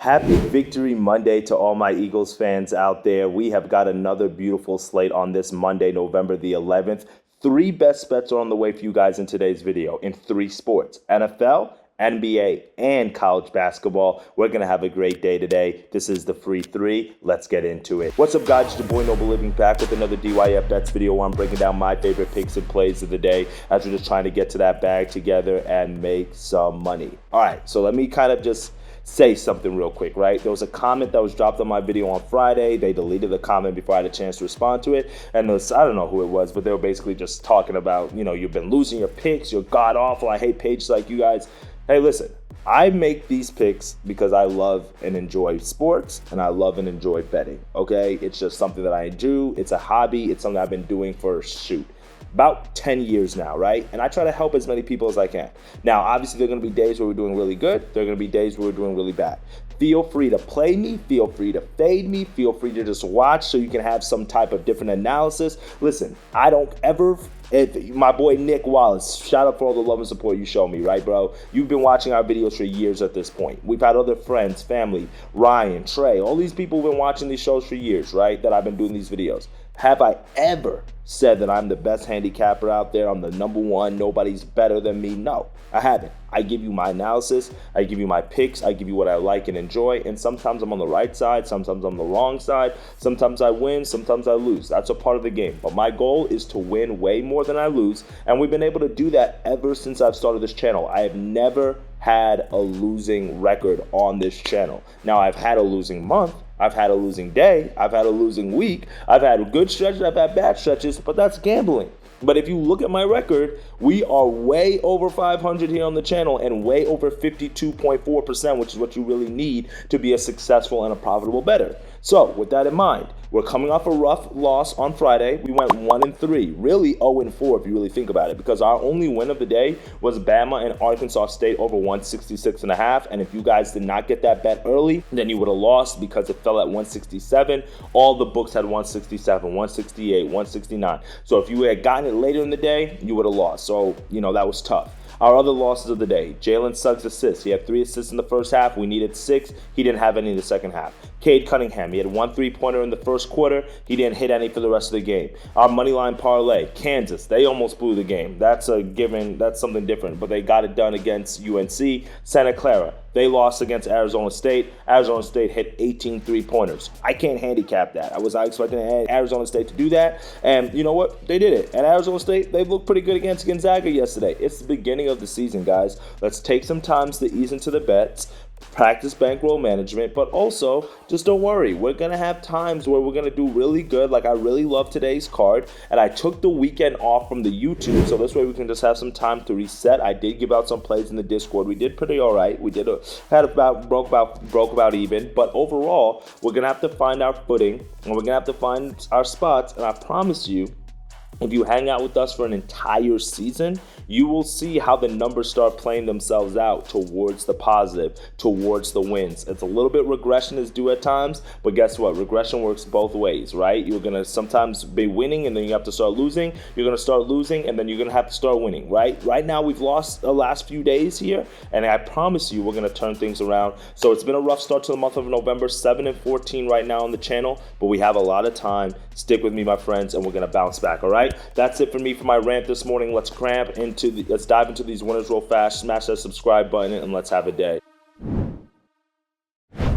Happy Victory Monday to all my Eagles fans out there. We have got another beautiful slate on this Monday, November the 11th. Three best bets are on the way for you guys in today's video in three sports: NFL, NBA, and college basketball. We're going to have a great day today. This is the free three. Let's get into it. What's up, guys? It's your boy Noble Living back with another DYF Bets video where I'm breaking down my favorite picks and plays of the day as we're just trying to get to that bag together and make some money. All right, so let me kind of just say something real quick, right? There was a comment that was dropped on my video on Friday. They deleted the comment before I had a chance to respond to it. And I don't know who it was, but they were basically just talking about, you've been losing your picks. You're god awful. I hate pages like you guys. Hey, listen, I make these picks because I love and enjoy sports and I love and enjoy betting, okay? It's just something that I do. It's a hobby. It's something I've been doing for, about 10 years now, right? And I try to help as many people as I can. Now, obviously, there are going to be days where we're doing really good. There are going to be days where we're doing really bad. Feel free to play me. Feel free to fade me. Feel free to just watch so you can have some type of different analysis. Listen, I don't ever... my boy Nick Wallace, shout out for all the love and support you show me, right, bro? You've been watching our videos for years at this point. We've had other friends, family, Ryan, Trey, all these people have been watching these shows for years, right, that I've been doing these videos. Have I ever said that I'm the best handicapper out there? I'm the number one. Nobody's better than me. No, I haven't. I give you my analysis. I give you my picks. I give you what I like and enjoy. And sometimes I'm on the right side. Sometimes I'm on the wrong side. Sometimes I win. Sometimes I lose. That's a part of the game. But my goal is to win way more than I lose. And we've been able to do that ever since I've started this channel. I have never had a losing record on this channel. Now, I've had a losing month. I've had a losing day. I've had a losing week. I've had good stretches. I've had bad stretches, but that's gambling. But if you look at my record, we are way over 500 here on the channel and way over 52.4%, which is what you really need to be a successful and a profitable bettor. So with that in mind, we're coming off a rough loss on Friday. We went 1-3, really 0-4 if you really think about it, because our only win of the day was Bama and Arkansas State over 166.5. And if you guys did not get that bet early, then you would have lost because it fell at 167. All the books had 167, 168, 169. So if you had gotten it later in the day, you would have lost. So, that was tough. Our other losses of the day: Jalen Suggs assists. He had 3 assists in the first half. We needed 6. He didn't have any in the second half. Cade Cunningham, he had 1 3-pointer in the first quarter. He didn't hit any for the rest of the game. Our moneyline parlay: Kansas, they almost blew the game. That's a given. That's something different. But they got it done against UNC. Santa Clara, they lost against Arizona State. Arizona State hit 18 3-pointers. I can't handicap that. I was not expecting Arizona State to do that. And you know what? They did it. And Arizona State, they looked pretty good against Gonzaga yesterday. It's the beginning of the season, guys. Let's take some time to ease into the bets. Practice bankroll management, but also just don't worry. We're going to have times where we're going to do really good. Like I really love today's card, and I took the weekend off from the YouTube, so this way we can just have some time to reset. I did give out some plays in the Discord. We did pretty all right. We did broke about even, but overall, we're going to have to find our footing, and we're going to have to find our spots, and I promise you, if you hang out with us for an entire season, you will see how the numbers start playing themselves out towards the positive, towards the wins. It's a little bit regression is due at times, but guess what? Regression works both ways, right? You're going to sometimes be winning and then you have to start losing. You're going to start losing and then you're going to have to start winning, right? Right now, we've lost the last few days here, and I promise you we're going to turn things around. So it's been a rough start to the month of November, 7-14 right now on the channel, but we have a lot of time. Stick with me, my friends, and we're going to bounce back, all right? That's it for me for my rant this morning. Let's dive into these winners real fast. Smash that subscribe button and let's have a day.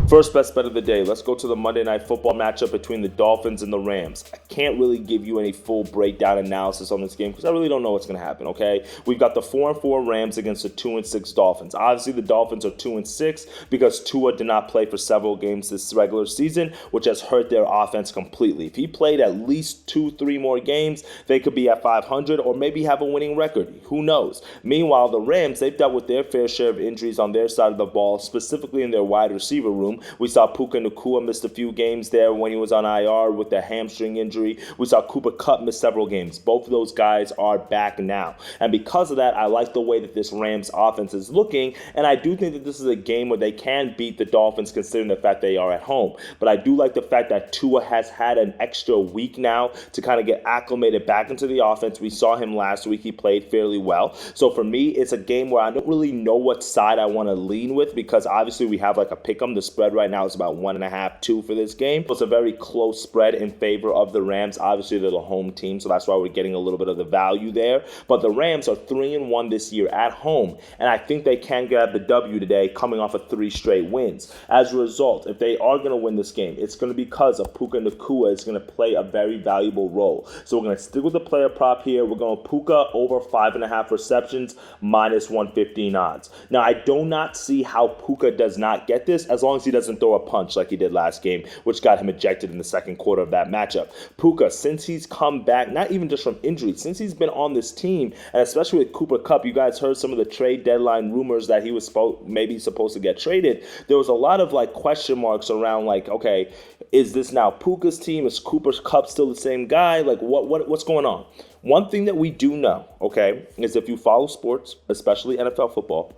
First best bet of the day. Let's go to the Monday Night Football matchup between the Dolphins and the Rams. I can't really give you any full breakdown analysis on this game because I really don't know what's going to happen, okay? We've got the 4-4 Rams against the 2-6 Dolphins. Obviously, the Dolphins are 2-6 because Tua did not play for several games this regular season, which has hurt their offense completely. If he played at least 2-3 more games, they could be at 500 or maybe have a winning record. Who knows? Meanwhile, the Rams, they've dealt with their fair share of injuries on their side of the ball, specifically in their wide receiver room. We saw Puka Nacua missed a few games there when he was on IR with a hamstring injury. We saw Cooper Kupp miss several games. Both of those guys are back now. And because of that, I like the way that this Rams offense is looking. And I do think that this is a game where they can beat the Dolphins considering the fact they are at home. But I do like the fact that Tua has had an extra week now to kind of get acclimated back into the offense. We saw him last week. He played fairly well. So for me, it's a game where I don't really know what side I want to lean with because obviously we have like a pick 'em. The spread spread right now is about 1.5, 2 for this game. It's a very close spread in favor of the Rams. Obviously, they're the home team, so that's why we're getting a little bit of the value there. But the Rams are 3-1 this year at home, and I think they can grab the W today, coming off of 3 straight wins. As a result, if they are going to win this game, it's going to be because of Puka Nacua is going to play a very valuable role. So we're going to stick with the player prop here. We're going Puka over 5.5 receptions, minus 115 odds. Now, I do not see how Puka does not get this as long as he doesn't throw a punch like he did last game, which got him ejected in the second quarter of that matchup. Puka, since he's come back, not even just from injury, since he's been on this team, and especially with Cooper Kupp, you guys heard some of the trade deadline rumors that he was maybe supposed to get traded. There was a lot of question marks around okay, is this now Puka's team? Is Cooper Kupp still the same guy? What's going on? One thing that we do know, okay, is if you follow sports, especially NFL football,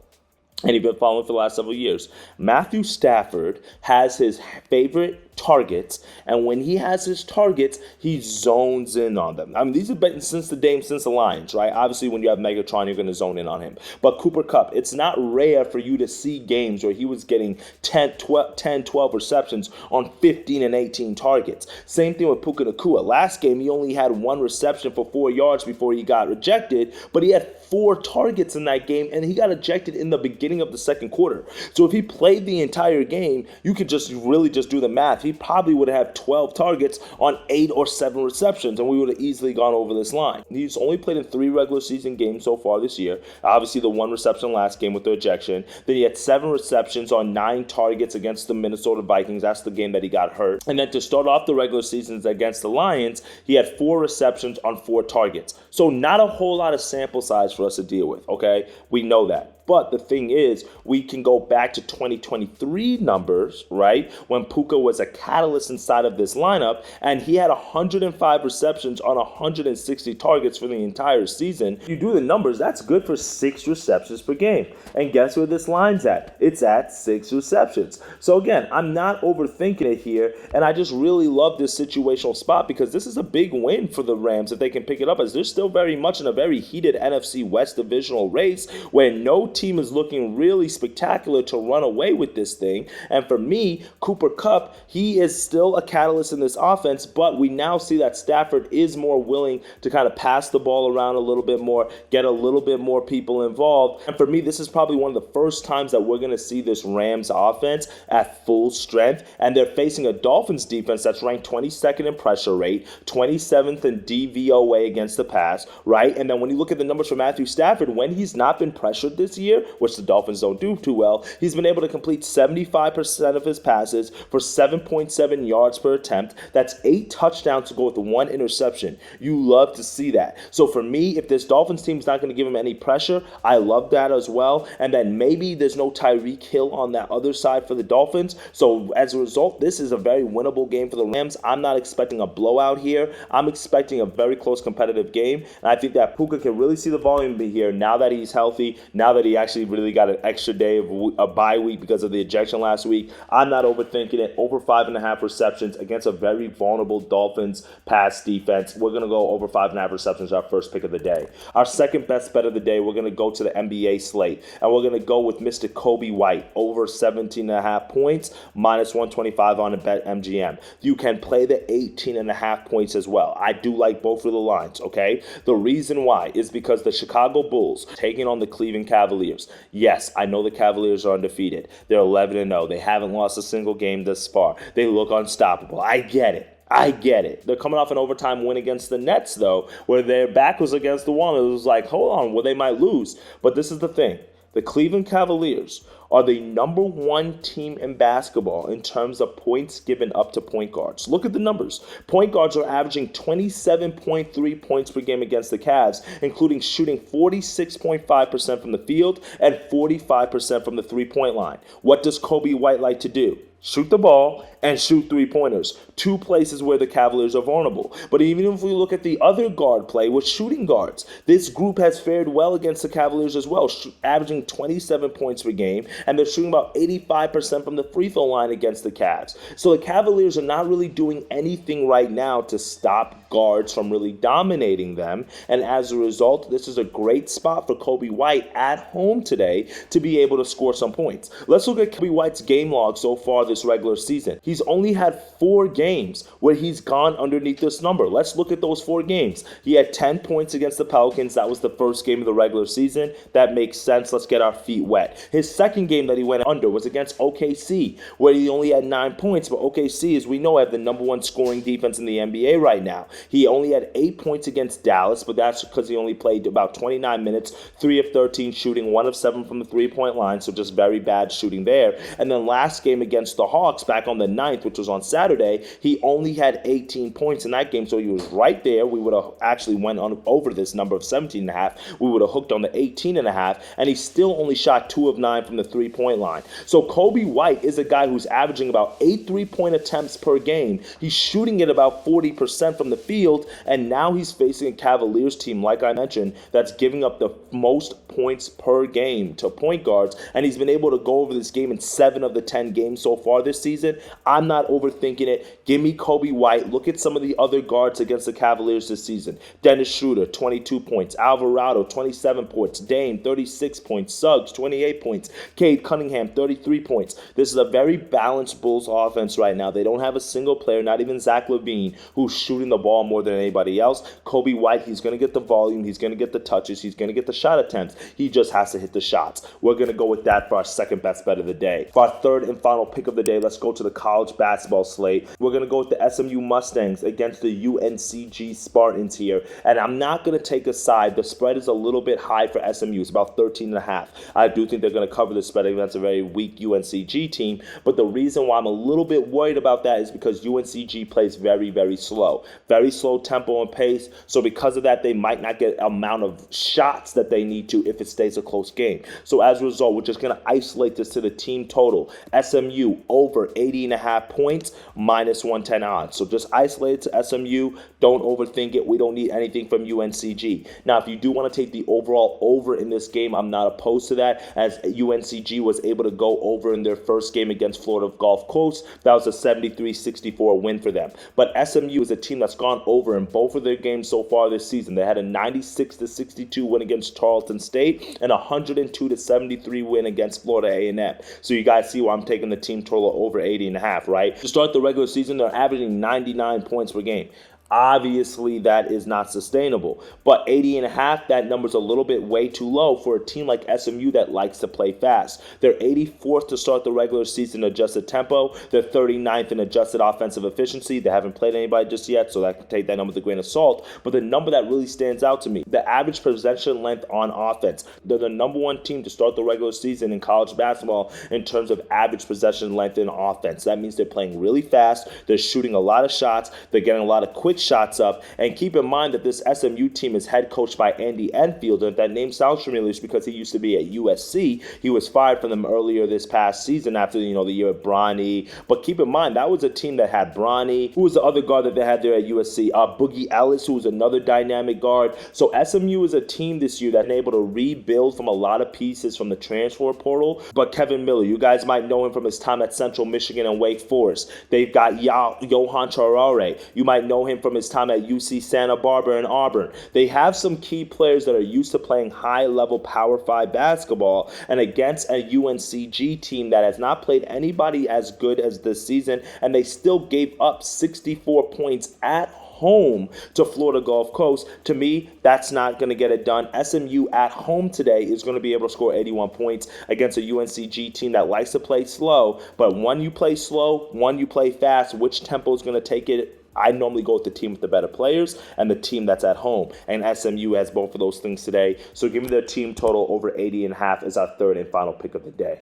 and you've been following for the last several years, Matthew Stafford has his favorite targets, and when he has his targets, he zones in on them. I mean, these have been since the Lions, right? Obviously, when you have Megatron, you're going to zone in on him. But Cooper Kupp, it's not rare for you to see games where he was getting 10, 12 receptions on 15 and 18 targets. Same thing with Puka Nacua. Last game, he only had 1 reception for 4 yards before he got ejected, but he had 4 targets in that game, and he got ejected in the beginning of the second quarter. So if he played the entire game, you could just really just do the math. He probably would have 12 targets on 8 or 7 receptions, and we would have easily gone over this line. He's only played in 3 regular season games so far this year. Obviously, the 1 reception last game with the ejection. Then he had 7 receptions on 9 targets against the Minnesota Vikings. That's the game that he got hurt. And then to start off the regular seasons against the Lions, he had 4 receptions on 4 targets. So not a whole lot of sample size for us to deal with, okay? We know that. But the thing is, we can go back to 2023 numbers, right, when Puka was a catalyst inside of this lineup, and he had 105 receptions on 160 targets for the entire season. You do the numbers, that's good for 6 receptions per game. And guess where this line's at? It's at 6 receptions. So again, I'm not overthinking it here, and I just really love this situational spot because this is a big win for the Rams if they can pick it up, as they're still very much in a very heated NFC West divisional race where no team is looking really spectacular to run away with this thing. And for me, Cooper Kupp, he is still a catalyst in this offense, but we now see that Stafford is more willing to kind of pass the ball around a little bit more, get a little bit more people involved. And for me, this is probably one of the first times that we're going to see this Rams offense at full strength, and they're facing a Dolphins defense that's ranked 22nd in pressure rate, 27th in DVOA against the pass, right? And then when you look at the numbers for Matthew Stafford, when he's not been pressured this year, which the Dolphins don't do too well, he's been able to complete 75% of his passes for 7.7 yards per attempt. That's 8 touchdowns to go with 1 interception. You love to see that. So for me, if this Dolphins team is not going to give him any pressure, I love that as well. And then maybe there's no Tyreek Hill on that other side for the Dolphins. So as a result, this is a very winnable game for the Rams. I'm not expecting a blowout here. I'm expecting a very close competitive game. And I think that Puka can really see the volume be here now that he's healthy, now that he actually really got an extra day of a bye week because of the ejection last week. I'm not overthinking it. Over 5.5 receptions against a very vulnerable Dolphins pass defense. We're going to go over 5.5 receptions, our first pick of the day. Our second best bet of the day, we're going to go to the NBA slate, and we're going to go with Mr. Kobe White, over 17.5 points, minus 125 on a bet MGM. You can play the 18.5 points as well. I do like both of the lines, okay? The reason why is because the Chicago Bulls taking on the Cleveland Cavaliers. Yes, I know the Cavaliers are undefeated. They're 11-0. They haven't lost a single game thus far. They look unstoppable. I get it. They're coming off an overtime win against the Nets, though, where their back was against the wall. It was like, hold on, well, they might lose. But this is the thing. The Cleveland Cavaliers are the number 1 team in basketball in terms of points given up to point guards. Look at the numbers. Point guards are averaging 27.3 points per game against the Cavs, including shooting 46.5% from the field and 45% from the three-point line. What does Kobe White like to do? Shoot the ball and shoot 3-pointers. 2 places where the Cavaliers are vulnerable. But even if we look at the other guard play with shooting guards, this group has fared well against the Cavaliers as well, averaging 27 points per game, and they're shooting about 85% from the free throw line against the Cavs. So the Cavaliers are not really doing anything right now to stop guards from really dominating them, and as a result, this is a great spot for Kobe White at home today to be able to score some points. Let's look at Kobe White's game log so far this regular season. He's only had 4 games where he's gone underneath this number. Let's look at those 4 games. He had 10 points against the Pelicans. That was the first game of the regular season. That makes sense. Let's get our feet wet. His second game that he went under was against OKC, where he only had 9 points. But OKC, as we know, have the number 1 scoring defense in the NBA right now. He only had 8 points against Dallas, but that's because he only played about 29 minutes, 3 of 13 shooting, 1 of 7 from the three-point line, so just very bad shooting there. And then last game against the Hawks, back on the 9th, which was on Saturday, he only had 18 points in that game, so he was right there. We would have actually went on over this number of 17.5. We would have hooked on the 18.5, and he still only shot 2 of 9 from the three-point line. So Coby White is a guy who's averaging about 8 3-point attempts per game. He's shooting at about 40% from the field, and now he's facing a Cavaliers team, like I mentioned, that's giving up the most points per game to point guards, and he's been able to go over this game in 7 of the 10 games so far this season. I'm not overthinking it. Give me Coby White. Look at some of the other guards against the Cavaliers this season. Dennis Schroeder, 22 points. Alvarado, 27 points. Dame, 36 points. Suggs, 28 points. Cade Cunningham, 33 points. This is a very balanced Bulls offense right now. They don't have a single player, not even Zach LaVine, who's shooting the ball more than anybody else. Coby White, he's going to get the volume. He's going to get the touches. He's going to get the shot attempts. He just has to hit the shots. We're going to go with that for our second best bet of the day. For our third and final pick of the day, let's go to the college basketball slate. We're going to go with the SMU Mustangs against the UNCG Spartans here. And I'm not going to take a side. The spread is a little bit high for SMU. It's about 13.5. I do think they're going to cover the spread against a very weak UNCG team. But the reason why I'm a little bit worried about that is because UNCG plays very, very slow. Very slow tempo and pace. So because of that, they might not get the amount of shots that they need to if it stays a close game. So as a result, we're just going to isolate this to the team total. SMU over 80.5 points, minus 110 odds. So just isolate it to SMU. Don't overthink it. We don't need anything from UNCG. Now, if you do want to take the overall over in this game, I'm not opposed to that, as UNCG was able to go over in their first game against Florida Gulf Coast. That was a 73-64 win for them. But SMU is a team that's gone over in both of their games so far this season. They had a 96-62 win against Tarleton State and a 102-73 win against Florida A&M. So you guys see why I'm taking the team total over 80.5, right? To start the regular season, they're averaging 99 points per game. Obviously, that is not sustainable. But 80.5, that number's a little bit way too low for a team like SMU that likes to play fast. They're 84th to start the regular season adjusted tempo. They're 39th in adjusted offensive efficiency. They haven't played anybody just yet, so that can take that number with a grain of salt. But the number that really stands out to me, the average possession length on offense. They're the number 1 team to start the regular season in college basketball in terms of average possession length in offense. That means they're playing really fast. They're shooting a lot of shots. They're getting a lot of quick shots up. And keep in mind that this SMU team is head coached by Andy Enfield, and that name sounds familiar because he used to be at USC. He was fired from them earlier this past season after the year of Bronny. But keep in mind, that was a team that had Bronny. Who was the other guard that they had there at USC? Boogie Ellis, who was another dynamic guard. So SMU is a team this year that's been able to rebuild from a lot of pieces from the transfer portal. But Kevin Miller, you guys might know him from his time at Central Michigan and Wake Forest. They've got Johan Charare. You might know him from his time at UC Santa Barbara and Auburn. They have some key players that are used to playing high-level Power 5 basketball, and against a UNCG team that has not played anybody as good as this season, and they still gave up 64 points at home to Florida Gulf Coast. To me, that's not going to get it done. SMU at home today is going to be able to score 81 points against a UNCG team that likes to play slow, but one you play slow, one you play fast. Which tempo is going to take it? I normally go with the team with the better players and the team that's at home. And SMU has both of those things today. So give me their team total over 80.5 as our third and final pick of the day.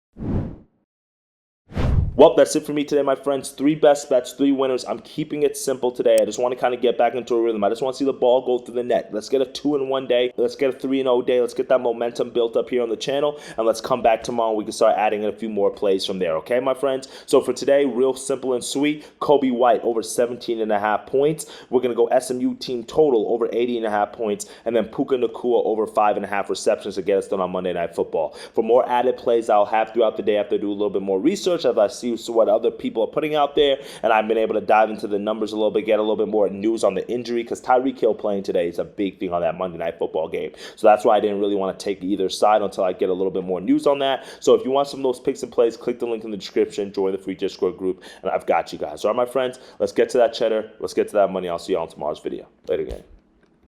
Well, that's it for me today, my friends. 3 best bets, 3 winners. I'm keeping it simple today. I just want to kind of get back into a rhythm. I just want to see the ball go through the net. Let's get a 2-1 day. Let's get a 3-0 day. Let's get that momentum built up here on the channel. And let's come back tomorrow. We can start adding in a few more plays from there. Okay, my friends? So for today, real simple and sweet. Coby White over 17.5 points. We're going to go SMU team total over 80.5 points. And then Puka Nacua over 5.5 receptions to get us done on Monday Night Football. For more added plays I'll have throughout the day after I do a little bit more research, as I see see what other people are putting out there, and I've been able to dive into the numbers a little bit, get a little bit more news on the injury, because Tyreek Hill playing today is a big thing on that Monday Night Football game. So that's why I didn't really want to take either side until I get a little bit more news on that. So if you want some of those picks and plays, click the link in the description, join the free Discord group, and I've got you guys. All right, my friends, let's get to that cheddar. Let's get to that money. I'll see you on tomorrow's video. Later, gang.